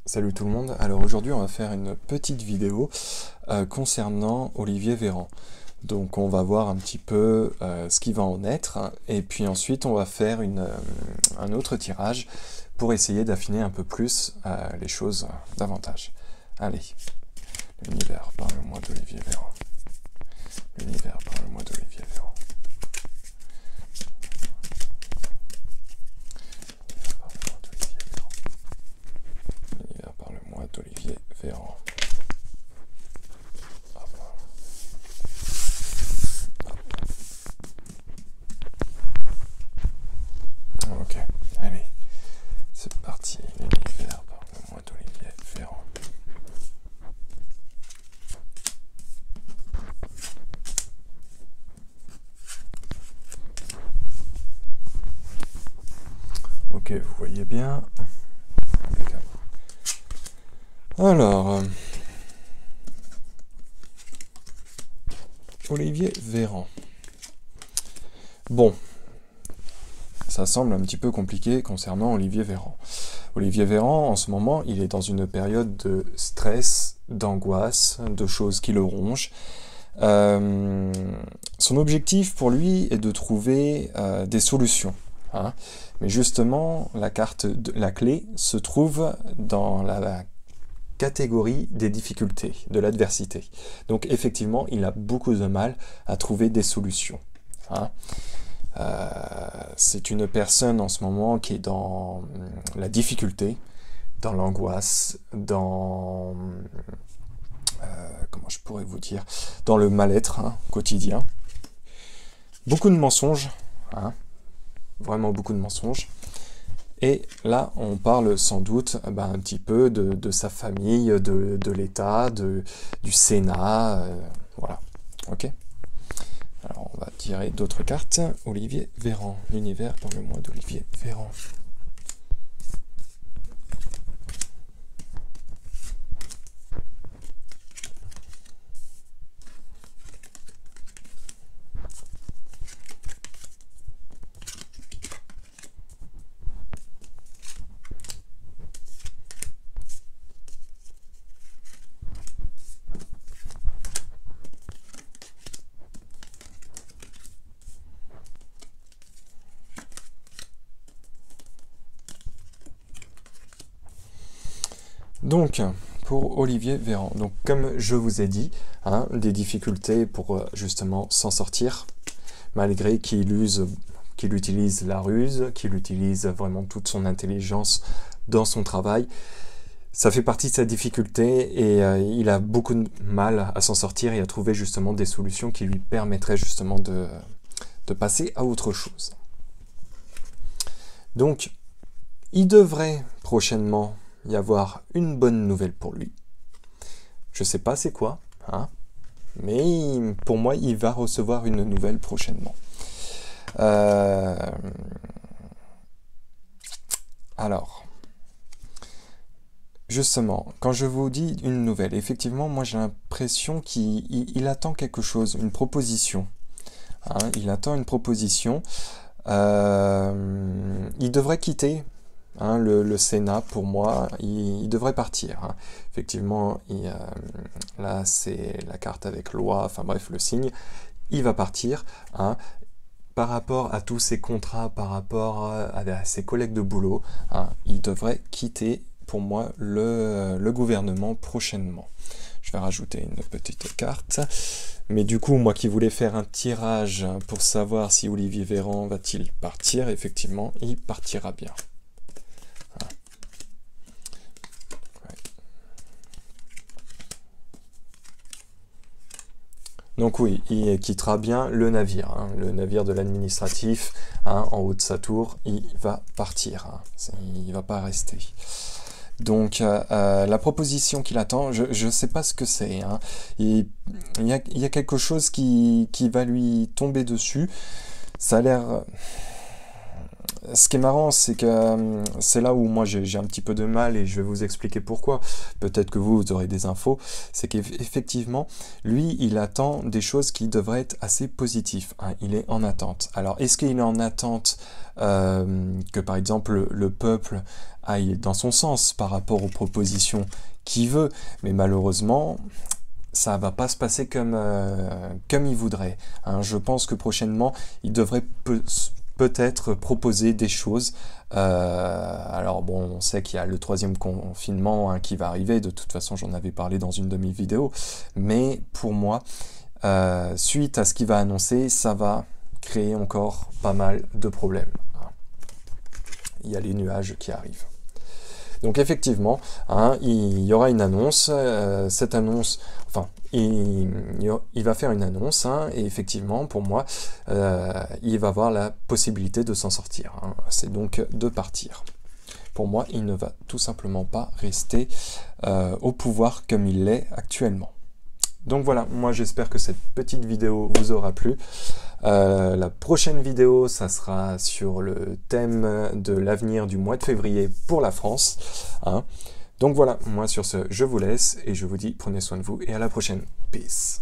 Salut tout le monde, alors aujourd'hui on va faire une petite vidéo concernant Olivier Véran. Donc on va voir un petit peu ce qui va en être, hein, et puis ensuite on va faire un autre tirage pour essayer d'affiner un peu plus les choses davantage. Allez, l'univers, parle-moi d'Olivier Véran. L'univers, parle-moi d'Olivier Véran. L'univers, parle-moi d'Olivier Véran. Ok, allez, c'est parti, l'univers, parle-moi d'Olivier Véran. Ok, vous voyez bien. Alors, Olivier Véran. Bon, ça semble un petit peu compliqué concernant Olivier Véran. Olivier Véran, en ce moment, il est dans une période de stress, d'angoisse, de choses qui le rongent. Son objectif pour lui est de trouver des solutions. Hein. Mais justement, la clé se trouve dans la catégorie des difficultés, de l'adversité. Donc effectivement, il a beaucoup de mal à trouver des solutions. Hein. C'est une personne en ce moment qui est dans la difficulté, dans l'angoisse, dans comment je pourrais vous dire, dans le mal-être quotidien. Beaucoup de mensonges, hein, vraiment beaucoup de mensonges. Et là, on parle sans doute un petit peu de sa famille, de l'État, du Sénat, voilà. Ok. Alors, on va tirer d'autres cartes. Olivier Véran, l'univers, parle-moi d'Olivier Véran. Donc, pour Olivier Véran, donc comme je vous ai dit, hein, des difficultés pour justement s'en sortir, malgré qu'il utilise la ruse, qu'il utilise vraiment toute son intelligence dans son travail. Ça fait partie de sa difficulté et il a beaucoup de mal à s'en sortir et à trouver justement des solutions qui lui permettraient justement de passer à autre chose. Donc, il devrait prochainement y avoir une bonne nouvelle pour lui. Je sais pas c'est quoi, hein, mais pour moi, il va recevoir une nouvelle prochainement. Alors, justement, quand je vous dis une nouvelle, effectivement, moi j'ai l'impression qu'il attend quelque chose, une proposition. Hein, il attend une proposition. Il devrait quitter hein, le Sénat, pour moi, il devrait partir. Hein. Effectivement, là c'est la carte avec loi, enfin bref, le signe. Il va partir. Hein. Par rapport à tous ses contrats, par rapport à ses collègues de boulot, hein, il devrait quitter, pour moi, le gouvernement prochainement. Je vais rajouter une petite carte. Mais du coup, moi qui voulais faire un tirage pour savoir si Olivier Véran va-t-il partir, effectivement, il partira bien. Donc oui, il quittera bien le navire, hein, le navire de l'administratif, hein, en haut de sa tour, il va partir, hein, il ne va pas rester. Donc la proposition qu'il attend, je ne sais pas ce que c'est, hein, il y a quelque chose qui va lui tomber dessus, ça a l'air ce qui est marrant, c'est que c'est là où moi j'ai un petit peu de mal et je vais vous expliquer pourquoi. Peut-être que vous aurez des infos. C'est qu'effectivement, lui, il attend des choses qui devraient être assez positives, hein. Il est en attente. Alors, est-ce qu'il est en attente que, par exemple, le peuple aille dans son sens par rapport aux propositions qu'il veut? Mais malheureusement, ça va pas se passer comme il voudrait, hein. Je pense que prochainement, il devrait peut-être proposer des choses. Alors bon, on sait qu'il y a le 3e confinement, hein, qui va arriver. De toute façon, j'en avais parlé dans une demi-vidéo. Mais pour moi, suite à ce qu'il va annoncer, ça va créer encore pas mal de problèmes. Il y a les nuages qui arrivent. Donc effectivement, hein, il y aura une annonce, cette annonce, enfin, il va faire une annonce, hein, et effectivement, pour moi, il va avoir la possibilité de s'en sortir, hein. C'est donc de partir. Pour moi, il ne va tout simplement pas rester au pouvoir comme il l'est actuellement. Donc voilà, moi j'espère que cette petite vidéo vous aura plu. La prochaine vidéo, ça sera sur le thème de l'avenir du mois de février pour la France, hein. Donc voilà, moi sur ce, je vous laisse et je vous dis prenez soin de vous et à la prochaine. Peace.